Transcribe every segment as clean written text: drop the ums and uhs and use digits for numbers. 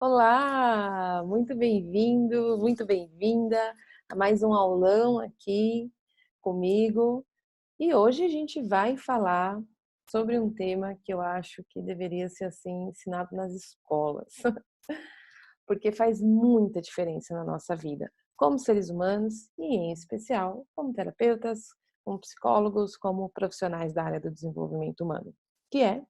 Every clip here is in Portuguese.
Olá, muito bem-vindo, muito bem-vinda a mais um aulão aqui comigo. E hoje a gente vai falar sobre um tema que eu acho que deveria ser assim ensinado nas escolas, porque faz muita diferença na nossa vida, como seres humanos e em especial como terapeutas, como psicólogos, como profissionais da área do desenvolvimento humano, que é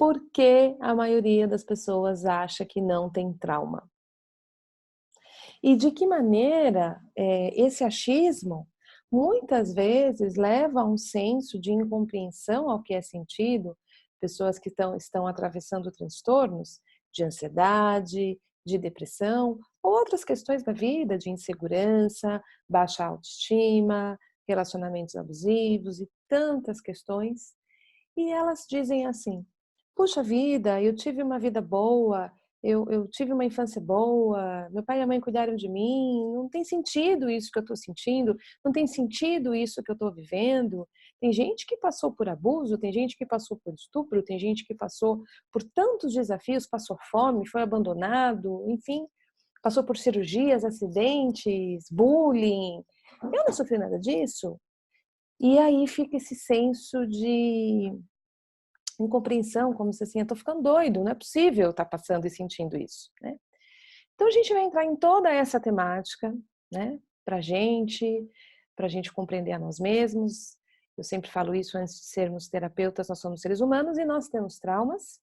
por que a maioria das pessoas acha que não tem trauma. E de que maneira, esse achismo muitas vezes leva a um senso de incompreensão ao que é sentido, pessoas que estão atravessando transtornos de ansiedade, de depressão, ou outras questões da vida, de insegurança, baixa autoestima, relacionamentos abusivos e tantas questões, e elas dizem assim: "Puxa vida, eu tive uma vida boa, eu tive uma infância boa, meu pai e a mãe cuidaram de mim, não tem sentido isso que eu estou sentindo, não tem sentido isso que eu estou vivendo". Tem gente que passou por abuso, tem gente que passou por estupro, tem gente que passou por tantos desafios, passou fome, foi abandonado, enfim, passou por cirurgias, acidentes, bullying. Eu não sofri nada disso. E aí fica esse senso de incompreensão, como se assim, eu tô ficando doido, não é possível estar passando e sentindo isso, né. Então a gente vai entrar em toda essa temática, né, pra gente, pra gente compreender a nós mesmos. Eu sempre falo isso, antes de sermos terapeutas, nós somos seres humanos e nós temos traumas,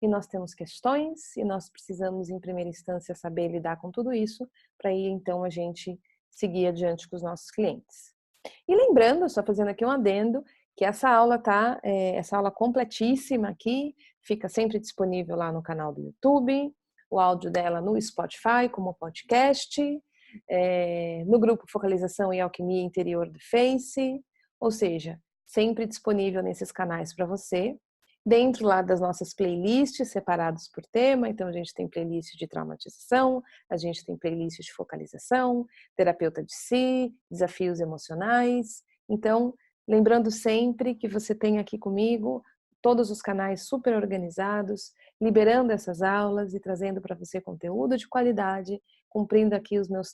e nós temos questões, e nós precisamos em primeira instância saber lidar com tudo isso, para aí então a gente seguir adiante com os nossos clientes. E lembrando, só fazendo aqui um adendo, que essa aula tá, essa aula completíssima aqui, fica sempre disponível lá no canal do YouTube, o áudio dela no Spotify como podcast, no grupo Focalização e Alquimia Interior do Face, ou seja, sempre disponível nesses canais para você. Dentro lá das nossas playlists separados por tema, então a gente tem playlist de traumatização, a gente tem playlist de focalização, terapeuta de si, desafios emocionais. Então, lembrando sempre que você tem aqui comigo todos os canais super organizados, liberando essas aulas e trazendo para você conteúdo de qualidade, cumprindo aqui minhas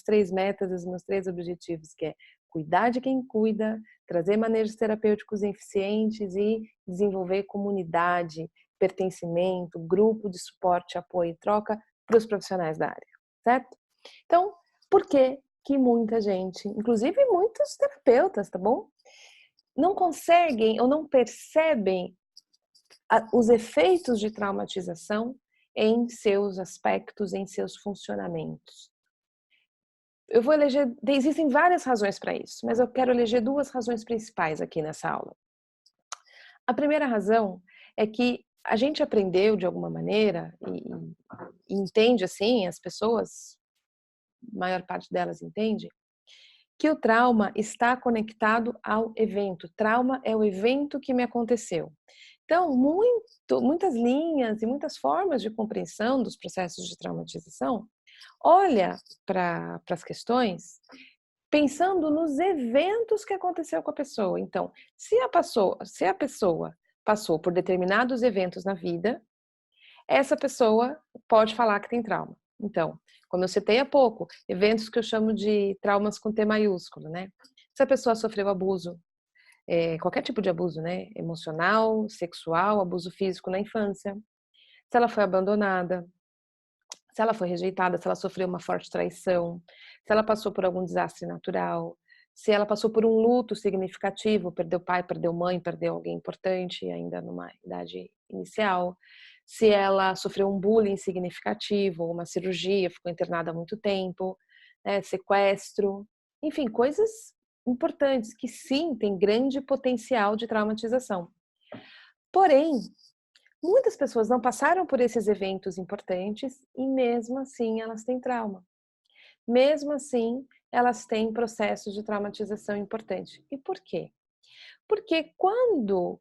três metas, os meus três objetivos, que é cuidar de quem cuida, trazer manejos terapêuticos eficientes e desenvolver comunidade, pertencimento, grupo de suporte, apoio e troca para os profissionais da área, certo? Então, por que que muita gente, inclusive muitos terapeutas, tá bom? Não conseguem ou não percebem os efeitos de traumatização em seus aspectos, em seus funcionamentos. Eu vou eleger, existem várias razões para isso, mas eu quero eleger duas razões principais aqui nessa aula. A primeira razão é que a gente aprendeu de alguma maneira e entende assim, as pessoas, a maior parte delas entende, que o trauma está conectado ao evento. Trauma é o evento que me aconteceu. Então, muitas linhas e muitas formas de compreensão dos processos de traumatização olha para as questões pensando nos eventos que aconteceu com a pessoa. Então, se a pessoa passou por determinados eventos na vida, essa pessoa pode falar que tem trauma. Então, como eu citei há pouco, eventos que eu chamo de traumas com T maiúsculo, né? Se a pessoa sofreu abuso, qualquer tipo de abuso, né? Emocional, sexual, abuso físico na infância, se ela foi abandonada, se ela foi rejeitada, se ela sofreu uma forte traição, se ela passou por algum desastre natural, se ela passou por um luto significativo, perdeu pai, perdeu mãe, perdeu alguém importante ainda numa idade inicial, se ela sofreu um bullying significativo, uma cirurgia, ficou internada há muito tempo, né, sequestro, enfim, coisas importantes que sim, tem grande potencial de traumatização. Porém, muitas pessoas não passaram por esses eventos importantes e mesmo assim elas têm trauma. Mesmo assim, elas têm processos de traumatização importante. E por quê? Porque quando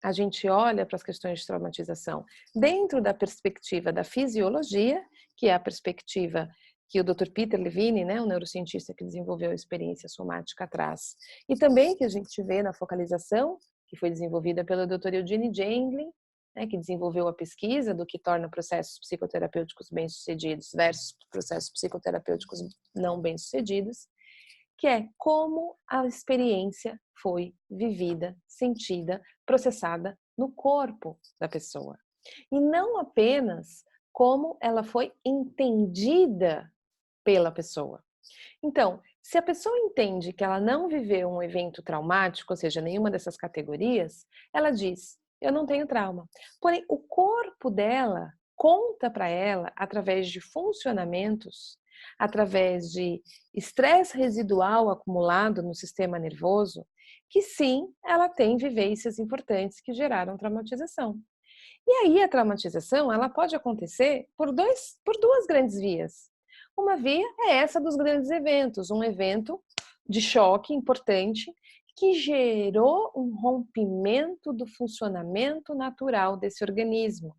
a gente olha para as questões de traumatização dentro da perspectiva da fisiologia, que é a perspectiva que o Dr. Peter Levine, né, o neurocientista que desenvolveu a experiência somática traz, e também que a gente vê na focalização, que foi desenvolvida pelo Dr. Eugene Jengling, né, que desenvolveu a pesquisa do que torna processos psicoterapêuticos bem-sucedidos versus processos psicoterapêuticos não bem-sucedidos, que é como a experiência foi vivida, sentida, processada no corpo da pessoa. E não apenas como ela foi entendida pela pessoa. Então, se a pessoa entende que ela não viveu um evento traumático, ou seja, nenhuma dessas categorias, ela diz: eu não tenho trauma. Porém, o corpo dela conta para ela, através de funcionamentos, através de estresse residual acumulado no sistema nervoso, que sim, ela tem vivências importantes que geraram traumatização. E aí a traumatização, ela pode acontecer por duas grandes vias. Uma via é essa dos grandes eventos, um evento de choque importante que gerou um rompimento do funcionamento natural desse organismo,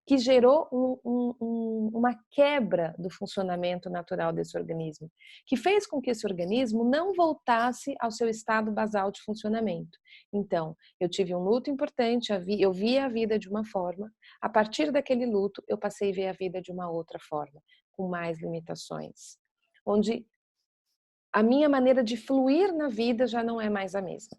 que gerou uma quebra do funcionamento natural desse organismo, que fez com que esse organismo não voltasse ao seu estado basal de funcionamento. Então, eu tive um luto importante, eu vi a vida de uma forma, a partir daquele luto eu passei a ver a vida de uma outra forma, com mais limitações, onde a minha maneira de fluir na vida já não é mais a mesma.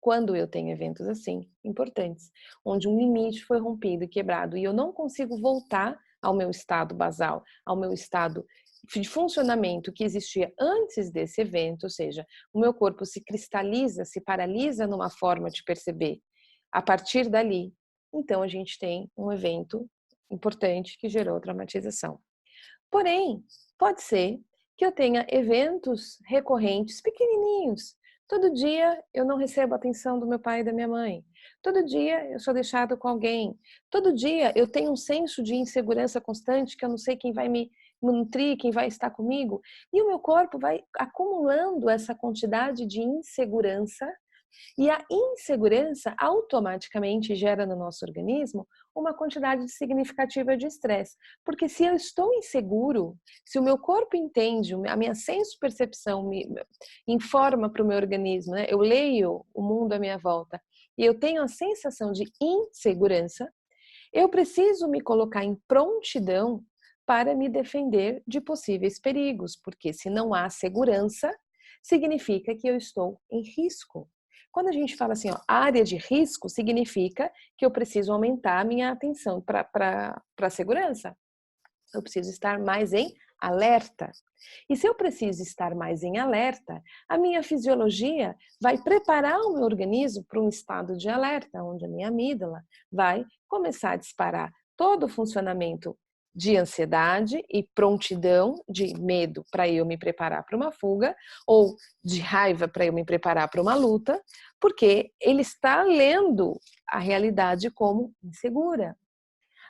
Quando eu tenho eventos assim, importantes, onde um limite foi rompido e quebrado e eu não consigo voltar ao meu estado basal, ao meu estado de funcionamento que existia antes desse evento, ou seja, o meu corpo se cristaliza, se paralisa numa forma de perceber. A partir dali, então a gente tem um evento importante que gerou traumatização. Porém, pode ser que eu tenha eventos recorrentes pequenininhos. Todo dia eu não recebo a atenção do meu pai e da minha mãe. Todo dia eu sou deixado com alguém. Todo dia eu tenho um senso de insegurança constante que eu não sei quem vai me nutrir, quem vai estar comigo. E o meu corpo vai acumulando essa quantidade de insegurança e a insegurança automaticamente gera no nosso organismo uma quantidade significativa de estresse. Porque se eu estou inseguro, se o meu corpo entende, a minha senso-percepção me informa para o meu organismo, né? Eu leio o mundo à minha volta e eu tenho a sensação de insegurança, eu preciso me colocar em prontidão para me defender de possíveis perigos, porque se não há segurança, significa que eu estou em risco. Quando a gente fala assim, ó, área de risco, significa que eu preciso aumentar a minha atenção para a segurança. Eu preciso estar mais em alerta. E se eu preciso estar mais em alerta, a minha fisiologia vai preparar o meu organismo para um estado de alerta, onde a minha amígdala vai começar a disparar todo o funcionamento de ansiedade e prontidão de medo para eu me preparar para uma fuga ou de raiva para eu me preparar para uma luta, porque ele está lendo a realidade como insegura.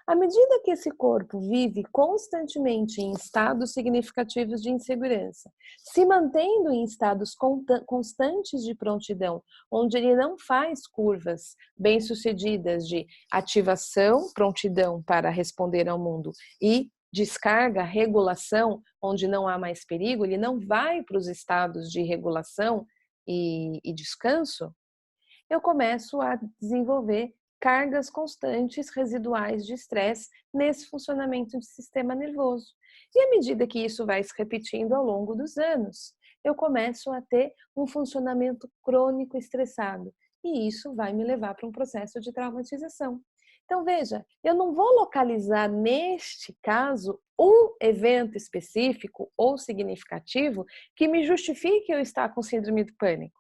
À medida que esse corpo vive constantemente em estados significativos de insegurança, se mantendo em estados constantes de prontidão, onde ele não faz curvas bem-sucedidas de ativação, prontidão para responder ao mundo e descarga, regulação, onde não há mais perigo, ele não vai para os estados de regulação e descanso, eu começo a desenvolver cargas constantes residuais de estresse nesse funcionamento do sistema nervoso. E à medida que isso vai se repetindo ao longo dos anos, eu começo a ter um funcionamento crônico estressado. E isso vai me levar para um processo de traumatização. Então, veja, eu não vou localizar neste caso um evento específico ou significativo que me justifique eu estar com síndrome do pânico,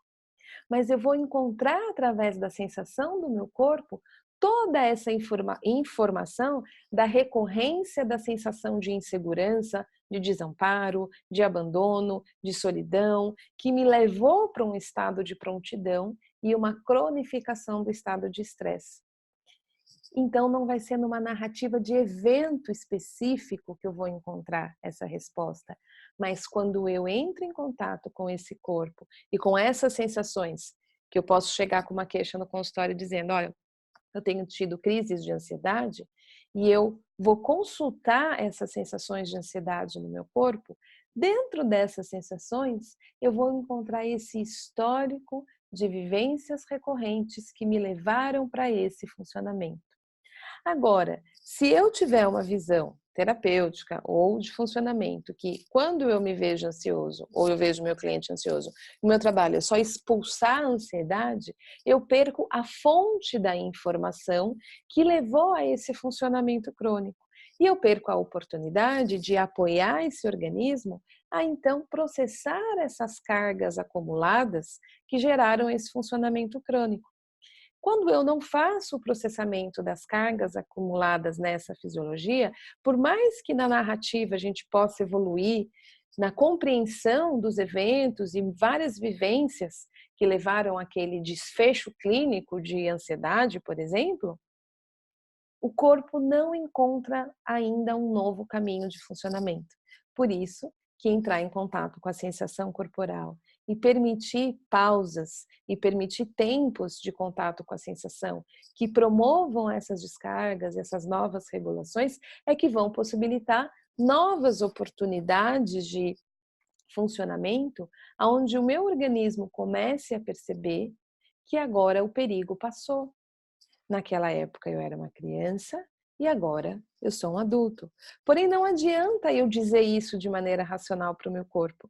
mas eu vou encontrar através da sensação do meu corpo toda essa informação da recorrência da sensação de insegurança, de desamparo, de abandono, de solidão, que me levou para um estado de prontidão e uma cronificação do estado de estresse. Então, não vai ser numa narrativa de evento específico que eu vou encontrar essa resposta, mas quando eu entro em contato com esse corpo e com essas sensações, que eu posso chegar com uma queixa no consultório dizendo, olha, eu tenho tido crises de ansiedade, e eu vou consultar essas sensações de ansiedade no meu corpo, dentro dessas sensações, eu vou encontrar esse histórico de vivências recorrentes que me levaram para esse funcionamento. Agora, se eu tiver uma visão terapêutica ou de funcionamento, que quando eu me vejo ansioso, ou eu vejo meu cliente ansioso, o meu trabalho é só expulsar a ansiedade, eu perco a fonte da informação que levou a esse funcionamento crônico. E eu perco a oportunidade de apoiar esse organismo a então processar essas cargas acumuladas que geraram esse funcionamento crônico. Quando eu não faço o processamento das cargas acumuladas nessa fisiologia, por mais que na narrativa a gente possa evoluir na compreensão dos eventos e várias vivências que levaram àquele desfecho clínico de ansiedade, por exemplo, o corpo não encontra ainda um novo caminho de funcionamento. Por isso que entrar em contato com a sensação corporal e permitir pausas e permitir tempos de contato com a sensação que promovam essas descargas, essas novas regulações, é que vão possibilitar novas oportunidades de funcionamento, onde o meu organismo comece a perceber que agora o perigo passou. Naquela época eu era uma criança e agora eu sou um adulto. Porém, não adianta eu dizer isso de maneira racional para o meu corpo.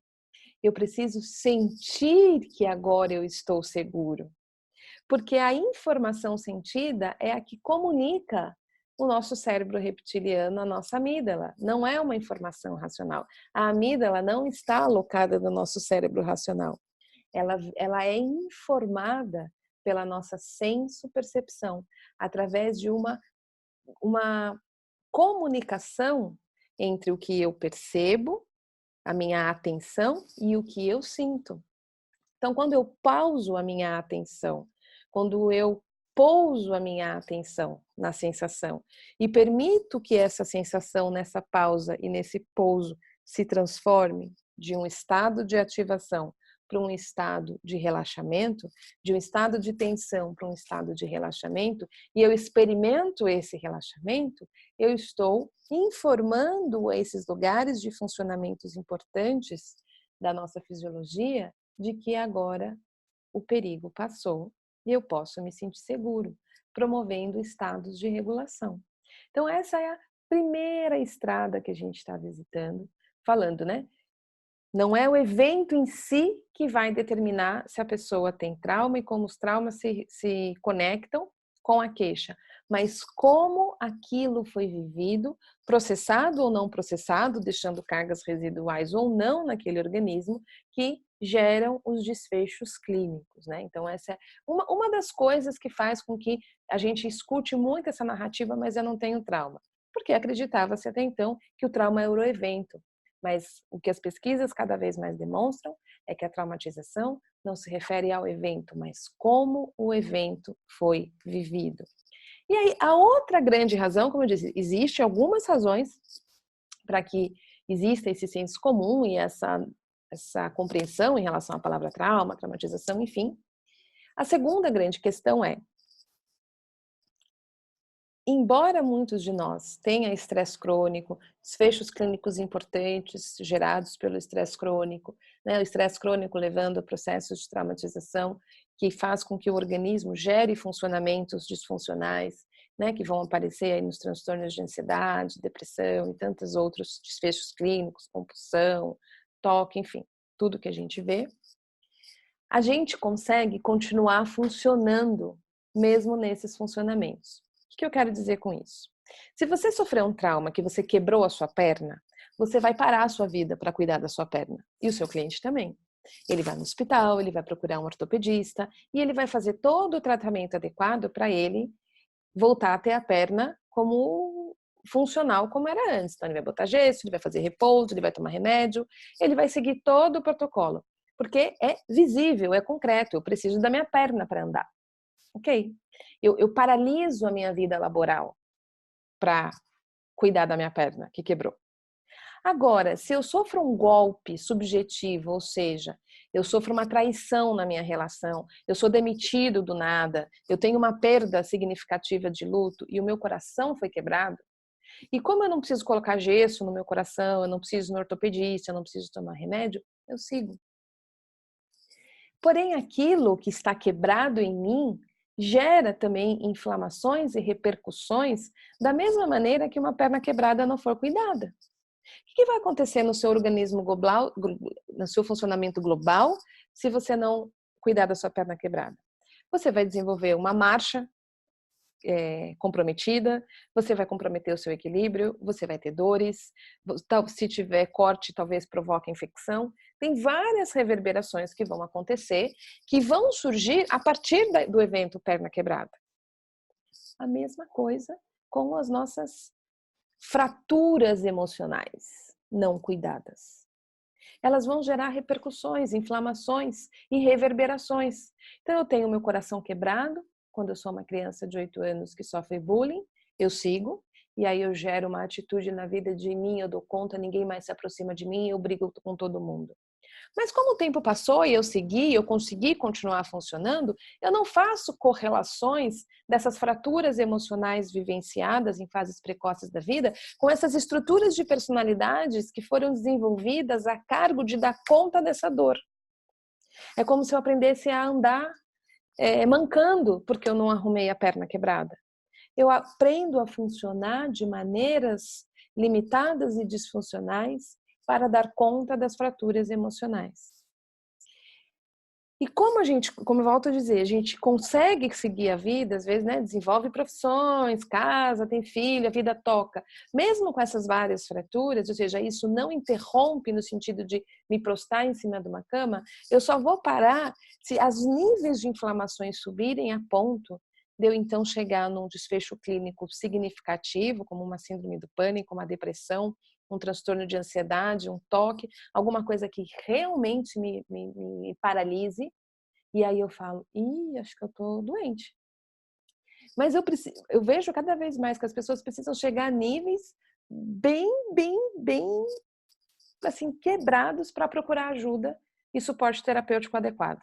Eu preciso sentir que agora eu estou seguro. Porque a informação sentida é a que comunica o nosso cérebro reptiliano, a nossa amígdala. Não é uma informação racional. A amígdala não está alocada no nosso cérebro racional. Ela é informada pela nossa senso-percepção, através de uma comunicação entre o que eu percebo, a minha atenção e o que eu sinto. Então, quando eu pauso a minha atenção, quando eu pouso a minha atenção na sensação e permito que essa sensação nessa pausa e nesse pouso se transforme de um estado de ativação para um estado de relaxamento, de um estado de tensão para um estado de relaxamento, e eu experimento esse relaxamento, eu estou informando esses lugares de funcionamentos importantes da nossa fisiologia de que agora o perigo passou e eu posso me sentir seguro, promovendo estados de regulação. Então essa é a primeira estrada que a gente está visitando, falando, né? Não é o evento em si que vai determinar se a pessoa tem trauma e como os traumas se conectam com a queixa, mas como aquilo foi vivido, processado ou não processado, deixando cargas residuais ou não naquele organismo, que geram os desfechos clínicos, né? Então essa é uma das coisas que faz com que a gente escute muito essa narrativa, mas eu não tenho trauma, porque acreditava-se até então que o trauma era o evento. Mas o que as pesquisas cada vez mais demonstram é que a traumatização não se refere ao evento, mas como o evento foi vivido. E aí, a outra grande razão, como eu disse, existem algumas razões para que exista esse senso comum e essa compreensão em relação à palavra trauma, traumatização, enfim. A segunda grande questão é: embora muitos de nós tenham estresse crônico, desfechos clínicos importantes gerados pelo estresse crônico, né? O estresse crônico levando a processos de traumatização que faz com que o organismo gere funcionamentos disfuncionais, né? Que vão aparecer aí nos transtornos de ansiedade, depressão e tantos outros desfechos clínicos, compulsão, toque, enfim, tudo que a gente vê. A gente consegue continuar funcionando mesmo nesses funcionamentos. O que eu quero dizer com isso? Se você sofreu um trauma que você quebrou a sua perna, você vai parar a sua vida para cuidar da sua perna. E o seu cliente também. Ele vai no hospital, ele vai procurar um ortopedista e ele vai fazer todo o tratamento adequado para ele voltar a ter a perna como funcional como era antes. Então ele vai botar gesso, ele vai fazer repouso, ele vai tomar remédio, ele vai seguir todo o protocolo. Porque é visível, é concreto, eu preciso da minha perna para andar. Ok? Eu paraliso a minha vida laboral para cuidar da minha perna que quebrou. Agora, se eu sofro um golpe subjetivo, ou seja, eu sofro uma traição na minha relação, eu sou demitido do nada, eu tenho uma perda significativa de luto e o meu coração foi quebrado, e como eu não preciso colocar gesso no meu coração, eu não preciso ir no ortopedista, eu não preciso tomar remédio, eu sigo. Porém, aquilo que está quebrado em mim gera também inflamações e repercussões da mesma maneira que uma perna quebrada não for cuidada. O que vai acontecer no seu organismo global, no seu funcionamento global, se você não cuidar da sua perna quebrada? Você vai desenvolver uma marcha comprometida, você vai comprometer o seu equilíbrio, você vai ter dores, se tiver corte, talvez provoque infecção. Tem várias reverberações que vão acontecer, que vão surgir a partir do evento perna quebrada. A mesma coisa com as nossas fraturas emocionais não cuidadas. Elas vão gerar repercussões, inflamações e reverberações. Então eu tenho meu coração quebrado, quando eu sou uma criança de 8 anos que sofre bullying, eu sigo, e aí eu gero uma atitude na vida de mim, eu dou conta, ninguém mais se aproxima de mim, eu brigo com todo mundo. Mas como o tempo passou e eu segui, eu consegui continuar funcionando, eu não faço correlações dessas fraturas emocionais vivenciadas em fases precoces da vida com essas estruturas de personalidades que foram desenvolvidas a cargo de dar conta dessa dor. É como se eu aprendesse a andar mancando porque eu não arrumei a perna quebrada. Eu aprendo a funcionar de maneiras limitadas e disfuncionais para dar conta das fraturas emocionais. E como eu volto a dizer, a gente consegue seguir a vida, às vezes, né, desenvolve profissões, casa, tem filho, a vida toca. Mesmo com essas várias fraturas, ou seja, isso não interrompe no sentido de me prostrar em cima de uma cama, eu só vou parar se os níveis de inflamações subirem a ponto de eu então chegar num desfecho clínico significativo, como uma síndrome do pânico, uma depressão, um transtorno de ansiedade, um toque, alguma coisa que realmente me paralise, e aí eu falo, acho que eu tô doente. Mas eu vejo cada vez mais que as pessoas precisam chegar a níveis bem, assim, quebrados para procurar ajuda e suporte terapêutico adequado.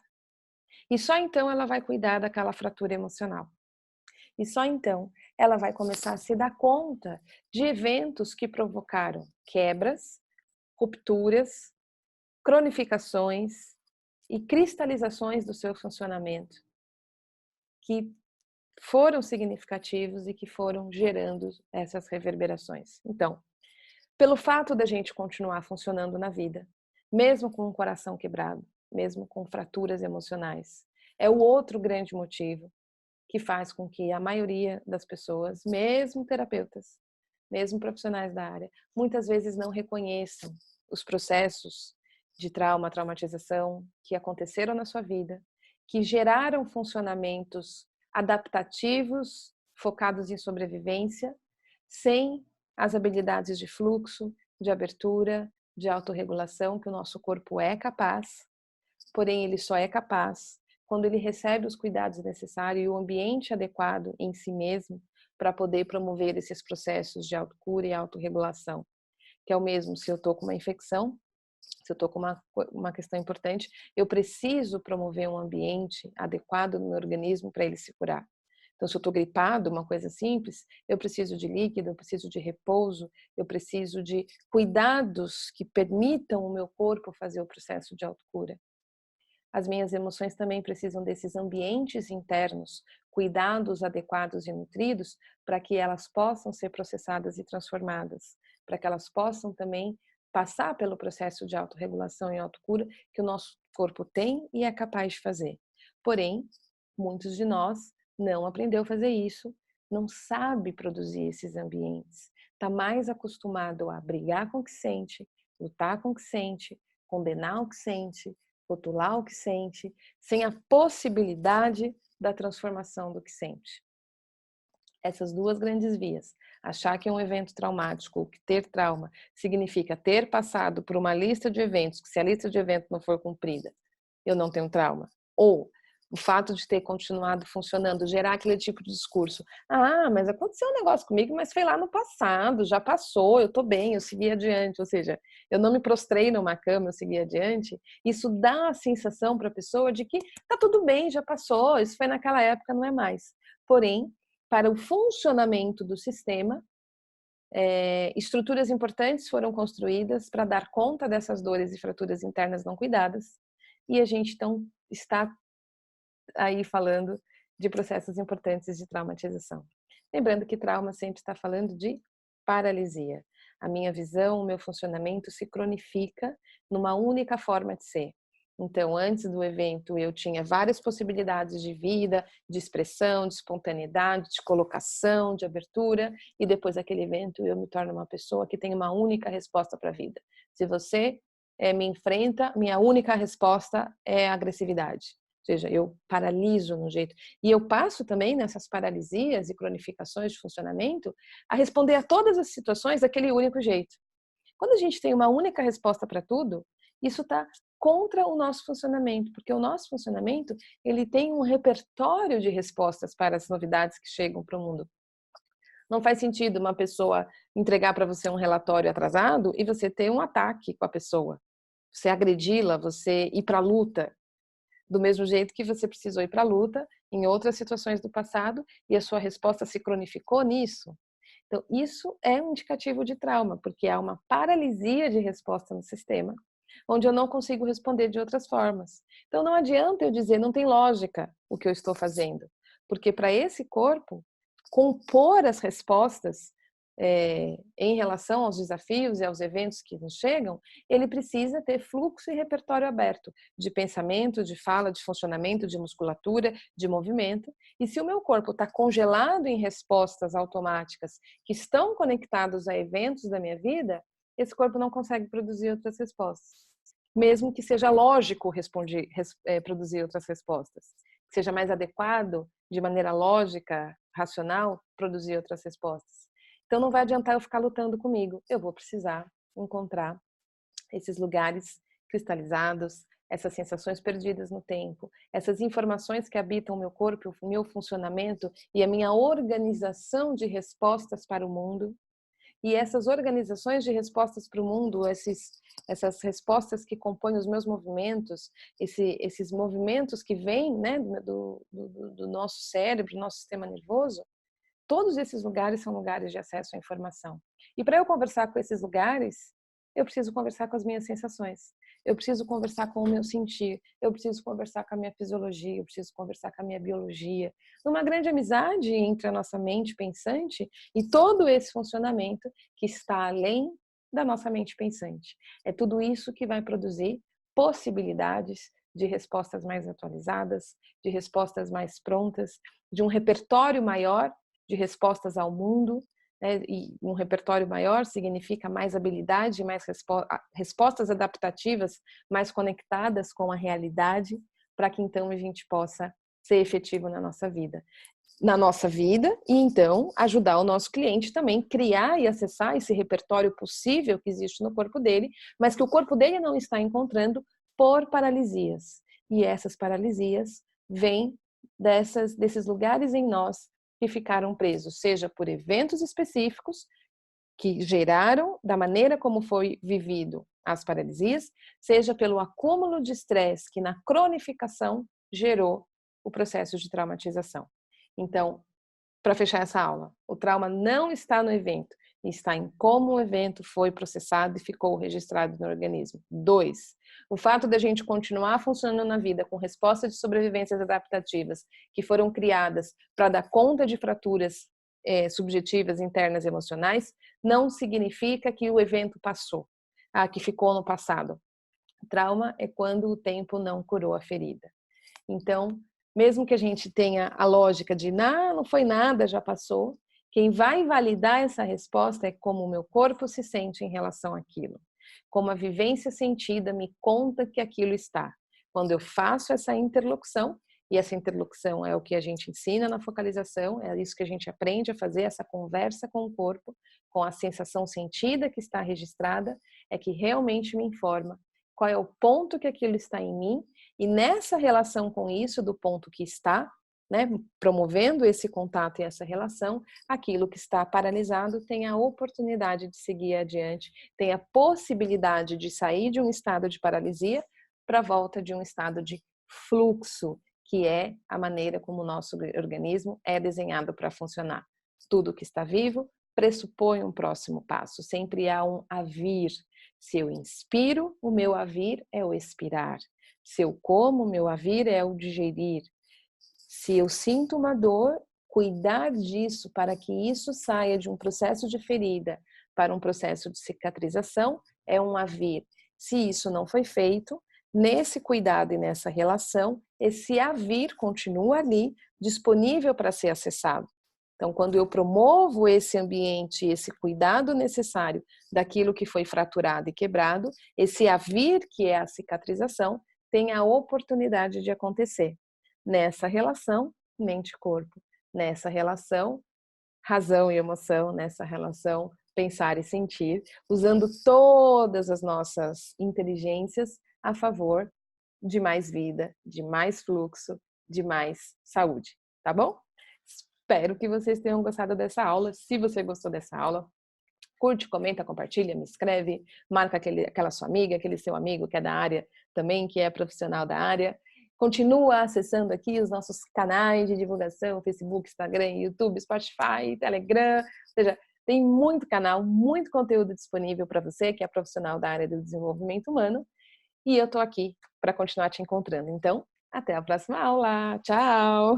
E só então ela vai cuidar daquela fratura emocional. E só então ela vai começar a se dar conta de eventos que provocaram quebras, rupturas, cronificações e cristalizações do seu funcionamento que foram significativos e que foram gerando essas reverberações. Então, pelo fato da gente continuar funcionando na vida, mesmo com o coração quebrado, mesmo com fraturas emocionais, é o outro grande motivo que faz com que a maioria das pessoas, mesmo terapeutas, mesmo profissionais da área, muitas vezes não reconheçam os processos de trauma, traumatização que aconteceram na sua vida, que geraram funcionamentos adaptativos, focados em sobrevivência, sem as habilidades de fluxo, de abertura, de autorregulação que o nosso corpo é capaz, porém ele só é capaz quando ele recebe os cuidados necessários e o ambiente adequado em si mesmo para poder promover esses processos de autocura e autorregulação, que é o mesmo se eu estou com uma infecção, se eu estou com uma questão importante, eu preciso promover um ambiente adequado no meu organismo para ele se curar. Então, se eu estou gripado, uma coisa simples, eu preciso de líquido, eu preciso de repouso, eu preciso de cuidados que permitam o meu corpo fazer o processo de autocura. As minhas emoções também precisam desses ambientes internos, cuidados adequados e nutridos, para que elas possam ser processadas e transformadas, para que elas possam também passar pelo processo de autorregulação e autocura que o nosso corpo tem e é capaz de fazer. Porém, muitos de nós não aprendeu a fazer isso, não sabe produzir esses ambientes, está mais acostumado a brigar com o que sente, lutar com o que sente, condenar o que sente, rotular o que sente, sem a possibilidade da transformação do que sente. Essas duas grandes vias, achar que um evento traumático ou que ter trauma significa ter passado por uma lista de eventos, que se a lista de eventos não for cumprida, eu não tenho trauma, ou o fato de ter continuado funcionando, gerar aquele tipo de discurso. Mas aconteceu um negócio comigo, mas foi lá no passado, já passou, eu tô bem, eu segui adiante. Ou seja, eu não me prostrei numa cama, eu segui adiante. Isso dá a sensação para a pessoa de que tá tudo bem, já passou, isso foi naquela época, não é mais. Porém, para o funcionamento do sistema, estruturas importantes foram construídas para dar conta dessas dores e fraturas internas não cuidadas. E a gente então está aí falando de processos importantes de traumatização. Lembrando que trauma sempre está falando de paralisia. A minha visão, o meu funcionamento se cronifica numa única forma de ser. Então, antes do evento, eu tinha várias possibilidades de vida, de expressão, de espontaneidade, de colocação, de abertura, e depois daquele evento eu me torno uma pessoa que tem uma única resposta para a vida. Se você me enfrenta, minha única resposta é a agressividade. Ou seja, eu paraliso no jeito. E eu passo também nessas paralisias e cronificações de funcionamento a responder a todas as situações daquele único jeito. Quando a gente tem uma única resposta para tudo, isso está contra o nosso funcionamento, porque o nosso funcionamento ele tem um repertório de respostas para as novidades que chegam para o mundo. Não faz sentido uma pessoa entregar para você um relatório atrasado e você ter um ataque com a pessoa. Você agredi-la, você ir para a luta, do mesmo jeito que você precisou ir para a luta em outras situações do passado e a sua resposta se cronificou nisso. Então, isso é um indicativo de trauma, porque há uma paralisia de resposta no sistema, onde eu não consigo responder de outras formas. Então, não adianta eu dizer, não tem lógica o que eu estou fazendo, porque para esse corpo, compor as respostas em relação aos desafios e aos eventos que nos chegam, ele precisa ter fluxo e repertório aberto de pensamento, de fala, de funcionamento, de musculatura, de movimento. E se o meu corpo está congelado em respostas automáticas que estão conectados a eventos da minha vida, esse corpo não consegue produzir outras respostas. Mesmo que seja lógico produzir outras respostas, que seja mais adequado, de maneira lógica, racional, produzir outras respostas. Então não vai adiantar eu ficar lutando comigo, eu vou precisar encontrar esses lugares cristalizados, essas sensações perdidas no tempo, essas informações que habitam o meu corpo, o meu funcionamento e a minha organização de respostas para o mundo. E essas organizações de respostas para o mundo, essas respostas que compõem os meus movimentos, esses movimentos que vêm, né, do nosso cérebro, do nosso sistema nervoso, todos esses lugares são lugares de acesso à informação. E para eu conversar com esses lugares, eu preciso conversar com as minhas sensações. Eu preciso conversar com o meu sentir. Eu preciso conversar com a minha fisiologia. Eu preciso conversar com a minha biologia. Numa grande amizade entre a nossa mente pensante e todo esse funcionamento que está além da nossa mente pensante. É tudo isso que vai produzir possibilidades de respostas mais atualizadas, de respostas mais prontas, de um repertório maior de respostas ao mundo, né? E um repertório maior significa mais habilidade, mais respostas adaptativas, mais conectadas com a realidade, para que então a gente possa ser efetivo na nossa vida. E então ajudar o nosso cliente também a criar e acessar esse repertório possível que existe no corpo dele, mas que o corpo dele não está encontrando por paralisias. E essas paralisias vêm desses lugares em nós que ficaram presos, seja por eventos específicos que geraram da maneira como foi vivido as paralisias, seja pelo acúmulo de estresse que na cronificação gerou o processo de traumatização. Então, para fechar essa aula, o trauma não está no evento, está em como o evento foi processado e ficou registrado no organismo. 2. O fato da gente continuar funcionando na vida com respostas de sobrevivências adaptativas que foram criadas para dar conta de fraturas subjetivas, internas, emocionais, não significa que o evento passou, que ficou no passado. Trauma é quando o tempo não curou a ferida. Então, mesmo que a gente tenha a lógica de não foi nada, já passou, quem vai validar essa resposta é como o meu corpo se sente em relação àquilo. Como a vivência sentida me conta que aquilo está. Quando eu faço essa interlocução, e essa interlocução é o que a gente ensina na focalização, é isso que a gente aprende a fazer, essa conversa com o corpo, com a sensação sentida que está registrada, é que realmente me informa qual é o ponto que aquilo está em mim, e nessa relação com isso, do ponto que está, né, promovendo esse contato e essa relação, aquilo que está paralisado tem a oportunidade de seguir adiante, tem a possibilidade de sair de um estado de paralisia para a volta de um estado de fluxo, que é a maneira como o nosso organismo é desenhado para funcionar. Tudo que está vivo pressupõe um próximo passo, sempre há um avir. Se eu inspiro, o meu avir é o expirar. Se eu como, o meu avir é o digerir. Se eu sinto uma dor, cuidar disso para que isso saia de um processo de ferida para um processo de cicatrização é um havir. Se isso não foi feito, nesse cuidado e nessa relação, esse havir continua ali, disponível para ser acessado. Então, quando eu promovo esse ambiente, esse cuidado necessário daquilo que foi fraturado e quebrado, esse havir, que é a cicatrização, tem a oportunidade de acontecer. Nessa relação, mente-corpo. Nessa relação, razão e emoção. Nessa relação, pensar e sentir, usando todas as nossas inteligências a favor de mais vida, de mais fluxo, de mais saúde, tá bom? Espero que vocês tenham gostado dessa aula. Se você gostou dessa aula, curte, comenta, compartilha, me escreve, marca aquela sua amiga, aquele seu amigo que é da área também, que é profissional da área. Continua acessando aqui os nossos canais de divulgação, Facebook, Instagram, YouTube, Spotify, Telegram, ou seja, tem muito canal, muito conteúdo disponível para você que é profissional da área do desenvolvimento humano, e eu estou aqui para continuar te encontrando. Então, até a próxima aula. Tchau!